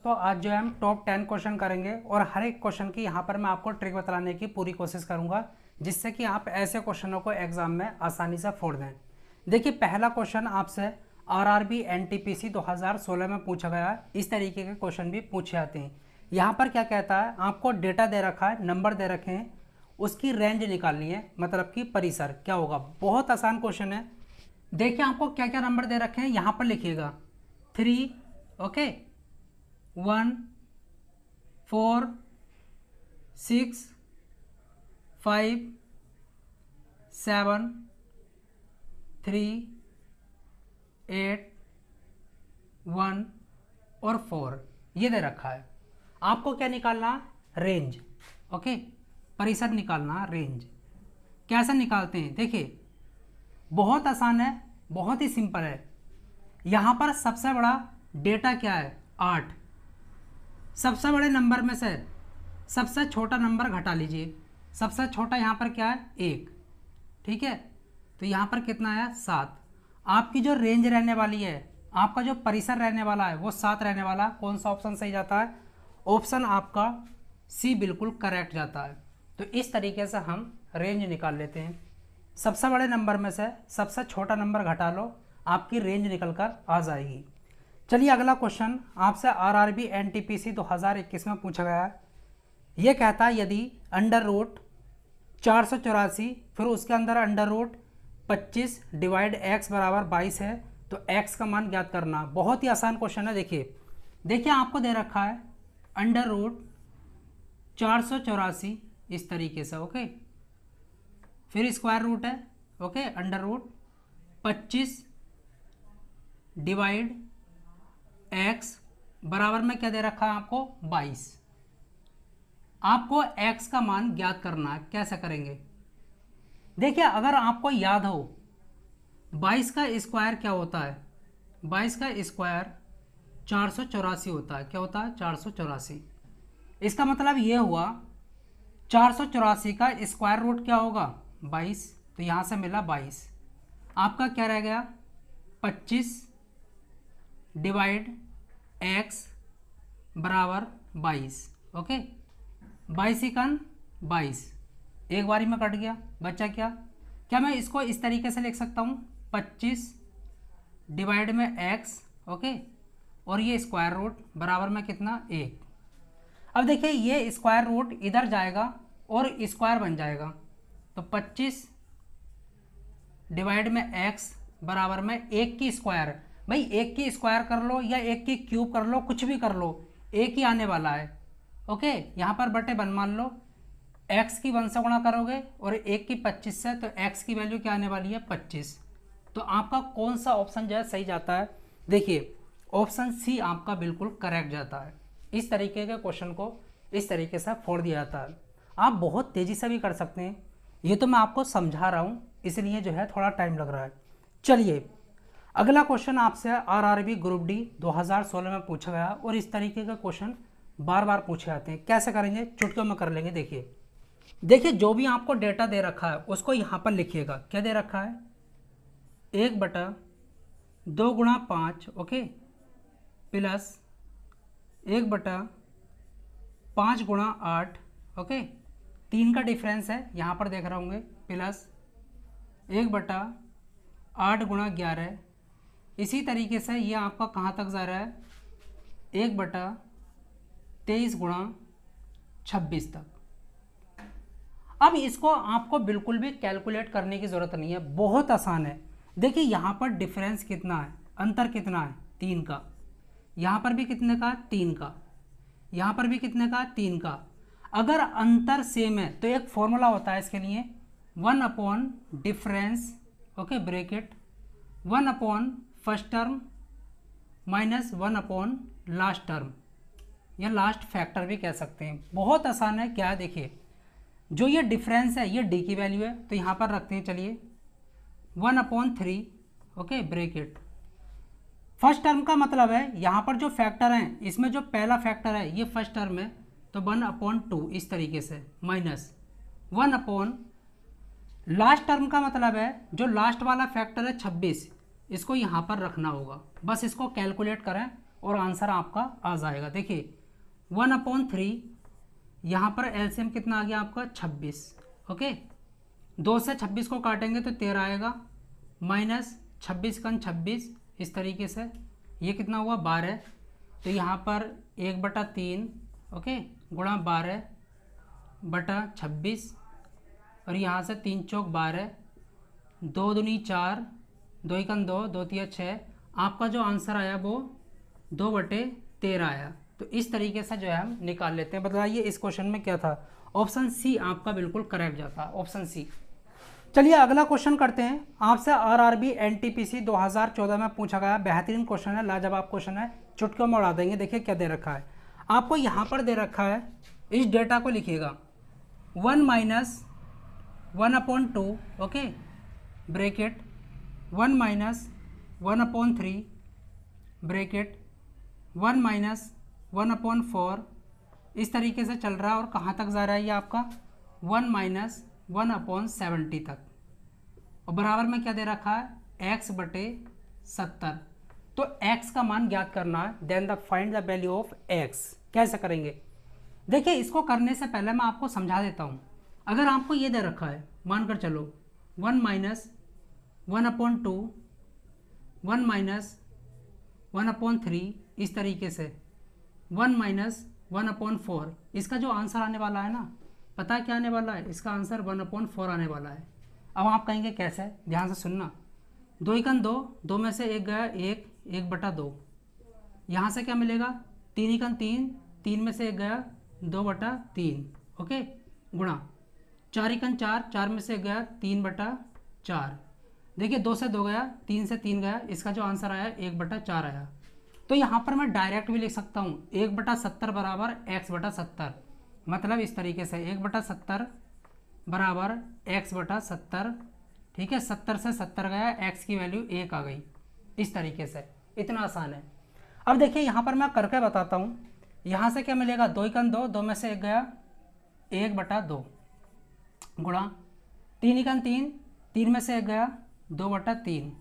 तो आज जो है हम टॉप 10 क्वेश्चन करेंगे और हर एक क्वेश्चन की यहाँ पर मैं आपको ट्रिक बतलाने की पूरी कोशिश करूँगा जिससे कि आप ऐसे क्वेश्चनों को एग्जाम में आसानी से फोड़ दें। देखिए पहला क्वेश्चन आपसे आरआरबी एनटीपीसी 2016 में पूछा गया है। इस तरीके के क्वेश्चन भी पूछे जाते हैं। यहाँ पर क्या कहता है, आपको डेटा दे रखा है, नंबर दे रखे हैं, उसकी रेंज निकालनी है, मतलब कि परिसर क्या होगा। बहुत आसान क्वेश्चन है। देखिए आपको क्या क्या नंबर दे रखे हैं, यहाँ पर लिखिएगा 3, ओके, 1, 4, 6, 5, 7, 3, 8, 1 और 4 ये दे रखा है। आपको क्या निकालना, रेंज, ओके, परिसर निकालना, रेंज। कैसे निकालते हैं, देखिए बहुत आसान है, बहुत ही सिंपल है। यहाँ पर सबसे बड़ा डेटा क्या है, 8। सबसे बड़े नंबर में से सबसे छोटा नंबर घटा लीजिए। सबसे छोटा यहाँ पर क्या है, 1, ठीक है। तो यहाँ पर कितना है, 7। आपकी जो रेंज रहने वाली है, आपका जो परिसर रहने वाला है वो 7 रहने वाला। कौन सा ऑप्शन सही जाता है, ऑप्शन आपका सी बिल्कुल करेक्ट जाता है। तो इस तरीके से हम रेंज निकाल लेते हैं। सबसे बड़े नंबर में से सबसे छोटा नंबर घटा लो, आपकी रेंज निकल कर आ जाएगी। चलिए अगला क्वेश्चन आपसे आरआरबी एनटीपीसी 2021 में पूछा गया है। ये कहता है यदि अंडर रूट 484 फिर उसके अंदर अंडर रूट 25 डिवाइड x बराबर 22 है तो x का मान ज्ञात करना। बहुत ही आसान क्वेश्चन है। देखिए आपको दे रखा है अंडर रूट 484 इस तरीके से, ओके, फिर स्क्वायर रूट है, okay, under root 25 divide x बराबर में क्या दे रखा है आपको, 22। आपको x का मान ज्ञात करना है। कैसे करेंगे, देखिए अगर आपको याद हो 22 का स्क्वायर क्या होता है, 22 का स्क्वायर 484 होता है। क्या होता है, 484। इसका मतलब ये हुआ 484 का स्क्वायर रूट क्या होगा, 22। तो यहाँ से मिला 22। आपका क्या रह गया, 25 डिवाइड x बराबर 22, ओके। 22 इकन 22, एक बारी में कट गया, बचा क्या मैं इसको इस तरीके से लिख सकता हूँ, 25 डिवाइड में x, ओके, और ये स्क्वायर रूट बराबर में कितना, 1। अब देखिए ये स्क्वायर रूट इधर जाएगा और स्क्वायर बन जाएगा। तो 25 डिवाइड में x बराबर में 1 की स्क्वायर। भाई 1 की स्क्वायर कर लो या 1 की क्यूब कर लो, कुछ भी कर लो, 1 ही आने वाला है, ओके। यहाँ पर बटे 1 मान लो, x की 1 से गुणा करोगे और 1 की 25 से, तो x की वैल्यू क्या आने वाली है, 25। तो आपका कौन सा ऑप्शन जो है सही जाता है, देखिए ऑप्शन सी आपका बिल्कुल करेक्ट जाता है। इस तरीके के क्वेश्चन को इस तरीके से फोड़ दिया जाता है। आप बहुत तेज़ी से भी कर सकते हैं, ये तो मैं आपको समझा रहा हूँ इसलिए जो है थोड़ा टाइम लग रहा है। चलिए अगला क्वेश्चन आपसे आरआरबी ग्रुप डी 2016 में पूछा गया और इस तरीके का क्वेश्चन बार बार पूछे जाते हैं। कैसे करेंगे, चुटकियों में कर लेंगे। देखिए जो भी आपको डेटा दे रखा है उसको यहाँ पर लिखिएगा। क्या दे रखा है, 1/2 गुणा 5, ओके, प्लस 1/5 गुणा 8, ओके, 3 का डिफरेंस है यहाँ पर देख रहे होंगे, प्लस 1/8 गुणा 11। इसी तरीके से ये आपका कहाँ तक जा रहा है, 1/23 गुणा 26 तक। अब इसको आपको बिल्कुल भी कैलकुलेट करने की ज़रूरत नहीं है, बहुत आसान है। देखिए यहाँ पर डिफरेंस कितना है, अंतर कितना है, 3 का। यहाँ पर भी कितने का, 3 का। यहाँ पर भी कितने का, 3 का। अगर अंतर सेम है तो एक फॉर्मूला होता है इसके लिए, 1 difference, okay, bracket 1 first term minus 1 last term, या लास्ट फैक्टर भी कह सकते हैं। बहुत आसान है। क्या है, देखिए जो ये डिफरेंस है ये डी की वैल्यू है, तो यहाँ पर रखते हैं, चलिए 1/3, ओके, ब्रैकेट। फर्स्ट टर्म का मतलब है यहाँ पर जो फैक्टर हैं, इसमें जो पहला फैक्टर है ये फर्स्ट टर्म है, तो 1/2 इस तरीके से, माइनस 1 लास्ट टर्म का मतलब है जो लास्ट वाला फैक्टर है 26, इसको यहाँ पर रखना होगा। बस इसको कैलकुलेट करें और आंसर आपका आ जाएगा। देखिए 1/3, यहाँ पर एलसीएम कितना आ गया आपका 26। ओके, 2 से 26 को काटेंगे तो 13 आएगा, माइनस 26 कन 26, इस तरीके से ये कितना हुआ 12। तो यहाँ पर 1/3 ओके गुणा 12/26 और यहाँ से 3 चौक 12, 2 दूनी 4, 2 एकन 2, 2 तिया 6। आपका जो आंसर आया वो 2/13 आया। तो इस तरीके से जो है हम निकाल लेते हैं। बताइए इस क्वेश्चन में क्या था? ऑप्शन सी आपका बिल्कुल करेक्ट जाता, ऑप्शन सी। चलिए अगला क्वेश्चन करते हैं। आपसे आरआरबी एनटीपीसी 2014 में पूछा गया बेहतरीन क्वेश्चन है, लाजवाब क्वेश्चन है, चुटकियों में उड़ा देंगे। देखिए क्या दे रखा है आपको, यहाँ पर दे रखा है, इस डेटा को लिखिएगा 1 - 1/2 ओके ब्रैकेट 1 - 1/3 ब्रैकेट 1 - 1/4, इस तरीके से चल रहा है। और कहाँ तक जा रहा है ये आपका 1 - 1/70 तक, और बराबर में क्या दे रखा है x/70। तो x का मान ज्ञात करना है, then the find the value of x। कैसे करेंगे? देखिए इसको करने से पहले मैं आपको समझा देता हूँ। अगर आपको ये दे रखा है, मानकर चलो 1 - 1/2 1 - 1/3, इस तरीके से 1 - 1/4, इसका जो आंसर आने वाला है ना, पता है क्या आने वाला है? इसका आंसर 1/4 आने वाला है। अब आप कहेंगे कैसे? ध्यान से सुनना। 2 एकन 2, 2 में से 1 गया 1, 1/2। यहाँ से क्या मिलेगा? 3 एकन 3, 3 में से 1 गया 2/3 ओके गुणा 4 एकन 4, 4 में से 1 गया 3/4। देखिए 2 से 2 गया, 3 से 3 गया, इसका जो आंसर आया 1/4 आया। तो यहाँ पर मैं डायरेक्ट भी लिख सकता हूँ 1/70 बराबर x/70, मतलब इस तरीके से 1/70 बराबर x/70। ठीक है, 70 से 70 गया, x की वैल्यू 1 आ गई, इस तरीके से। इतना आसान है। अब देखिए यहाँ पर मैं करके बताता हूँ। यहाँ से क्या मिलेगा? 2 एकन 2, 2 में से 1 गया 1/2 गुणा 3 एकन 3, 3 में से 1 गया 2/3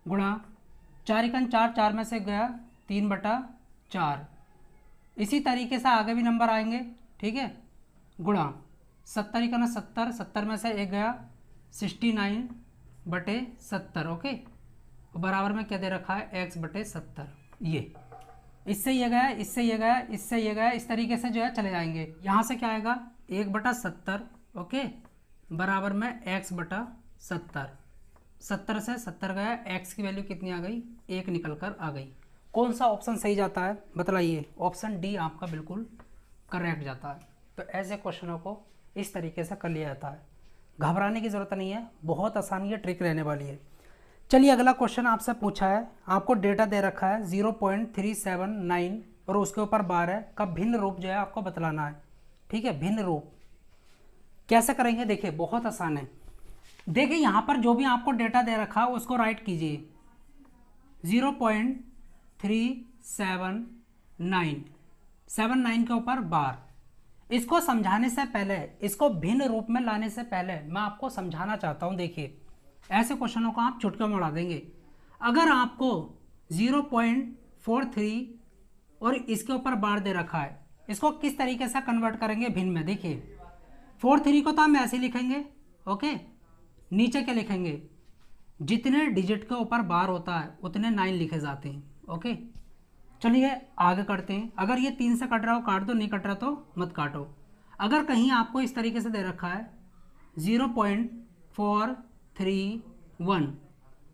गुणा 4 एकन 4, 4 में से 1 गया 3/4। इसी तरीके से आगे भी नंबर आएंगे। ठीक है, गुणा 70 एकन 70, 70 में से 1 गया 69/70 ओके, बराबर में क्या दे रखा है x/70। ये इससे ये गया, इससे ये गया, इससे ये गया, इस तरीके से जो है चले जाएंगे। यहाँ से क्या आएगा 1/70 ओके बराबर में x/70। 70 से 70 गया, x की वैल्यू कितनी आ गई? 1 निकल कर आ गई। कौन सा ऑप्शन सही जाता है बतलाइए? ऑप्शन डी आपका बिल्कुल करेक्ट जाता है। तो ऐसे क्वेश्चनों को इस तरीके से कर लिया जाता है, घबराने की ज़रूरत नहीं है, बहुत आसानी है, ट्रिक रहने वाली है। चलिए अगला क्वेश्चन आपसे पूछा है, आपको डेटा दे रखा है 0.379 और उसके ऊपर बार है, का भिन्न रूप जो है आपको बतलाना है। ठीक है, भिन्न रूप कैसे करेंगे? देखिए बहुत आसान है। देखिए यहाँ पर जो भी आपको डेटा दे रखा है उसको राइट कीजिए 0.379 के ऊपर बार। इसको समझाने से पहले, इसको भिन्न रूप में लाने से पहले मैं आपको समझाना चाहता हूँ। देखिए ऐसे क्वेश्चनों को आप चुटकियों में उड़ा देंगे। अगर आपको 0.43 और इसके ऊपर बार दे रखा है, इसको किस तरीके से कन्वर्ट करेंगे भिन्न में? देखिए 43 को तो हम ऐसे लिखेंगे ओके, नीचे क्या लिखेंगे? जितने डिजिट के ऊपर बार होता है उतने 9 लिखे जाते हैं ओके। चलिए आगे करते हैं। अगर ये 3 से कट रहा हो काट दो, नहीं कट रहा तो मत काटो। अगर कहीं आपको इस तरीके से दे रखा है 0.431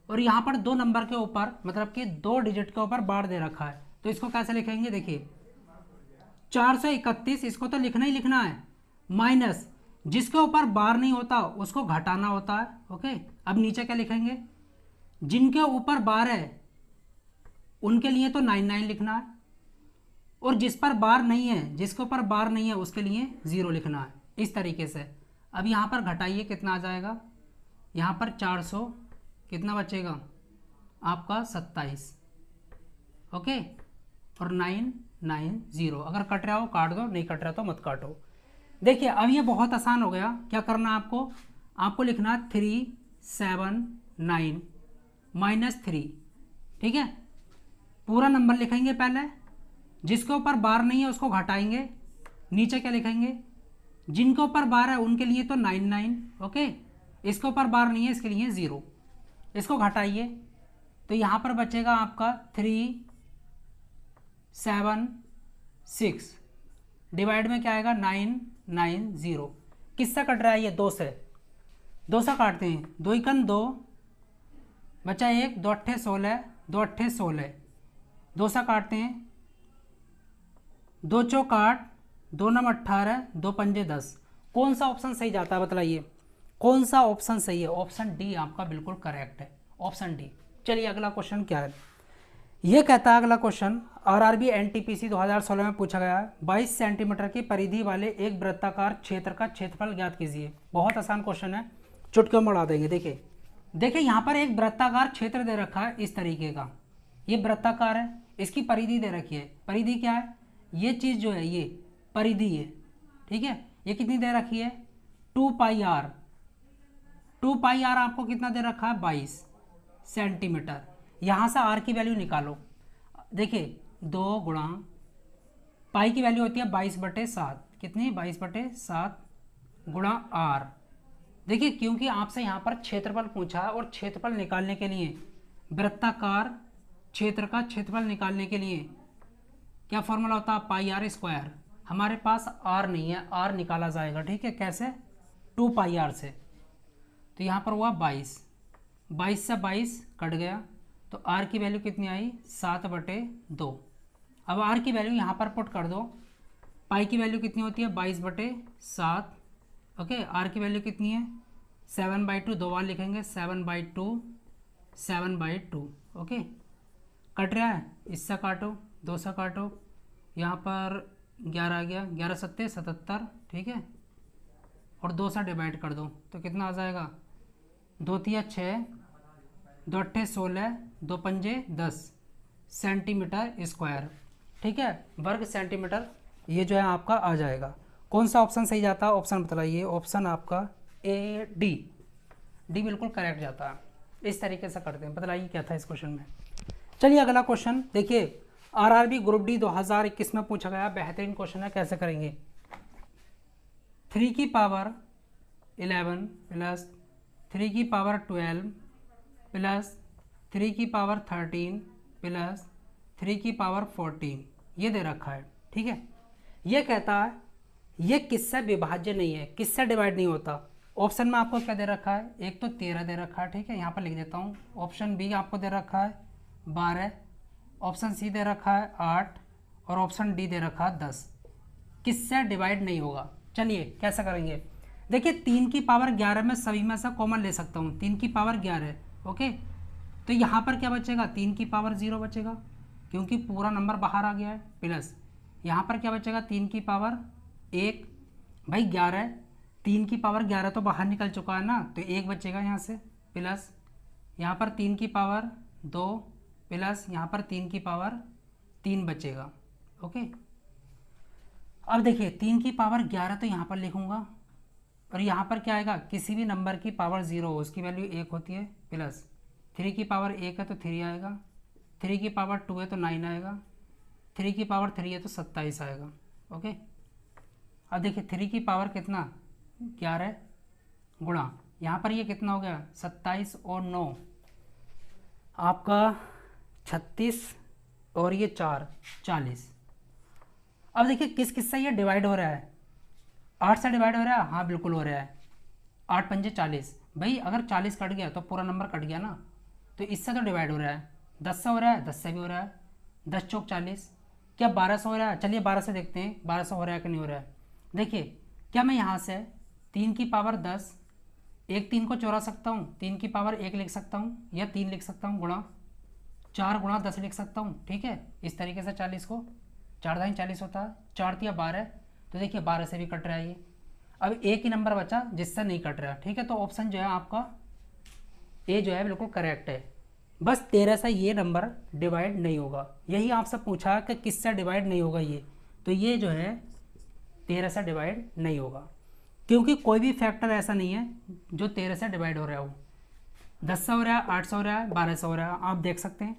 और यहाँ पर 2 नंबर के ऊपर, मतलब कि 2 डिजिट के ऊपर बार दे रखा है, तो इसको कैसे लिखेंगे? देखिए 431, इसको तो लिखना ही लिखना है, माइनस जिसके ऊपर बार नहीं होता उसको घटाना होता है ओके। अब नीचे क्या लिखेंगे? जिनके ऊपर बार है उनके लिए तो 99 लिखना है, और जिस पर बार नहीं है, जिसके ऊपर बार नहीं है उसके लिए 0 लिखना है, इस तरीके से। अब यहाँ पर घटाइए, कितना आ जाएगा? यहाँ पर 400, कितना बचेगा आपका 27 ओके, और 990। अगर कट रहा हो काट दो, नहीं कट रहा तो मत काटो। देखिए अब ये बहुत आसान हो गया। क्या करना है आपको? आपको लिखना 379 -3। ठीक है, पूरा नंबर लिखेंगे पहले, जिसके ऊपर बार नहीं है उसको घटाएंगे, नीचे क्या लिखेंगे, जिनके ऊपर बार है उनके लिए तो 99, ओके, इसके ऊपर बार नहीं है इसके लिए 0, इसको घटाइए तो यहाँ पर बचेगा आपका 376, डिवाइड में क्या आएगा 990, किससे कट रहा है ये, 2 से, 2 से काटते हैं, 2 एकन 2 बचा 1, 2 अट्ठे 16, 2 अट्ठे 16, 2 से काटते हैं, 2 चौक 8, 2 नम 18, 2 पंजे 10, कौन सा ऑप्शन सही जाता है बताइए, कौन सा ऑप्शन सही है, ऑप्शन डी आपका बिल्कुल करेक्ट है, ऑप्शन डी। चलिए अगला क्वेश्चन क्या है, ये कहता है अगला क्वेश्चन, आरआरबी एनटीपीसी 2016 में पूछा गया है, 22 सेंटीमीटर की परिधि वाले एक वृत्ताकार क्षेत्र का क्षेत्रफल ज्ञात कीजिए। बहुत आसान क्वेश्चन है, चुटकियों में उड़ा देंगे। देखिए यहाँ पर एक वृत्ताकार क्षेत्र दे रखा है इस तरीके का, ये वृत्ताकार है, इसकी परिधि दे रखी है, परिधि क्या है, ये चीज़ जो है ये परिधि है, ठीक है, ये कितनी दे रखी है 2 पाई आर, 2 पाई आर आपको कितना दे रखा है 22 सेंटीमीटर। यहाँ से आर की वैल्यू निकालो, देखिए 2 गुणा पाई की वैल्यू होती है 22/7, कितनी 22/7 गुणा आर। देखिए क्योंकि आपसे यहाँ पर क्षेत्रफल पूछा है और क्षेत्रफल निकालने के लिए, वृत्ताकार क्षेत्र का क्षेत्रफल निकालने के लिए क्या फॉर्मूला होता है, पाई आर स्क्वायर। हमारे पास आर नहीं है, आर निकाला जाएगा, ठीक है, कैसे 2 पाई आर से, तो यहाँ पर हुआ 22, 22 से 22 कट गया तो आर की वैल्यू कितनी आई 7/2। अब आर की वैल्यू यहाँ पर पुट कर दो, पाई की वैल्यू कितनी होती है 22/7, ओके, आर की वैल्यू कितनी है 7/2, 2 बार लिखेंगे 7/2, 7/2, ओके, कट रहा है, इससे काटो 2 से काटो, यहाँ पर 11 आ गया, 11 सत्ते 77, ठीक है, और 2 से डिवाइड कर दो तो कितना आ जाएगा 2 तिया 6, 2 अट्ठे 16, 2 पंजे 10 सेंटीमीटर स्क्वायर, ठीक है, वर्ग सेंटीमीटर, ये जो है आपका आ जाएगा। कौन सा ऑप्शन सही जाता है, ऑप्शन बताइए, ऑप्शन आपका ए डी, डी बिल्कुल करेक्ट जाता है। इस तरीके से करते हैं, बताइए क्या था इस क्वेश्चन में। चलिए अगला क्वेश्चन देखिए, आरआरबी ग्रुप डी 2021 में पूछा गया, बेहतरीन क्वेश्चन है, कैसे करेंगे, 3 की पावर 11 प्लस 3 की पावर 12 प्लस 3 की पावर 13 प्लस 3 की पावर 14 ये दे रखा है, ठीक है। ये कहता है ये किससे विभाज्य नहीं है, किससे डिवाइड नहीं होता। ऑप्शन में आपको क्या दे रखा है, एक तो 13 दे रखा है, ठीक है, यहाँ पर लिख देता हूँ। ऑप्शन बी आपको दे रखा है 12, ऑप्शन सी दे रखा है 8 और ऑप्शन डी दे रखा है 10। किससे डिवाइड नहीं होगा, चलिए कैसे करेंगे। देखिए 3 की पावर 11 में सभी में से कॉमन ले सकता हूँ, 3 की पावर 11, ओके, तो यहाँ पर क्या बचेगा 3 की पावर 0 बचेगा क्योंकि पूरा नंबर बाहर आ गया है, प्लस यहाँ पर क्या बचेगा 3 की पावर 1, भाई 11, 3 की पावर 11 तो बाहर निकल चुका है ना, तो 1 बचेगा यहाँ से, प्लस यहाँ पर 3 की पावर 2 प्लस यहाँ पर 3 की पावर 3 बचेगा, ओके। अब देखिए 3 की पावर 11 तो यहाँ पर लिखूँगा और यहाँ पर क्या आएगा, किसी भी नंबर की पावर 0 हो उसकी वैल्यू 1 होती है, प्लस 3 की पावर 1 है तो 3 आएगा, 3 की पावर 2 है तो 9 आएगा, 3 की पावर 3 है तो 27 आएगा, ओके। अब देखिए 3 की पावर कितना 11 गुणा यहाँ पर ये कितना हो गया 27 और 9 आपका 36 और ये 4 40। अब देखिए किस किस से ये डिवाइड हो रहा है, 8 से डिवाइड हो रहा है, हाँ बिल्कुल हो रहा है, 8 पंजे 40, भाई अगर 40 कट गया तो पूरा नंबर कट गया ना, तो इससे तो डिवाइड हो रहा है, 10 से हो रहा है, 10 से भी हो रहा है, 10 चौक 40, क्या 12 से हो रहा है, चलिए 12 से देखते हैं 12 से हो रहा है कि नहीं हो रहा है। देखिए क्या मैं यहाँ से 3 की पावर 10, एक 3 को चौरा सकता हूँ, 3 की पावर 1 लिख सकता हूँ या 3 लिख सकता हूँ, गुणा 4 गुणा 10 लिख सकता हूँ, ठीक है, इस तरीके से 40 को 4 दाई 40 होता है, 4 तिया 12, तो देखिए 12 से भी कट रहा है ये। अब एक ही नंबर बचा जिससे नहीं कट रहा, ठीक है, तो ऑप्शन जो है आपका ए जो है बिल्कुल करेक्ट है। बस 13 से ये नंबर डिवाइड नहीं होगा, यही आपसे पूछा कि किससे डिवाइड नहीं होगा ये, तो ये जो है 13 से डिवाइड नहीं होगा क्योंकि कोई भी फैक्टर ऐसा नहीं है जो 13 से डिवाइड हो रहा हो। 10 से हो रहा है, 8 से हो रहा है, 12 से हो रहा है, आप देख सकते हैं।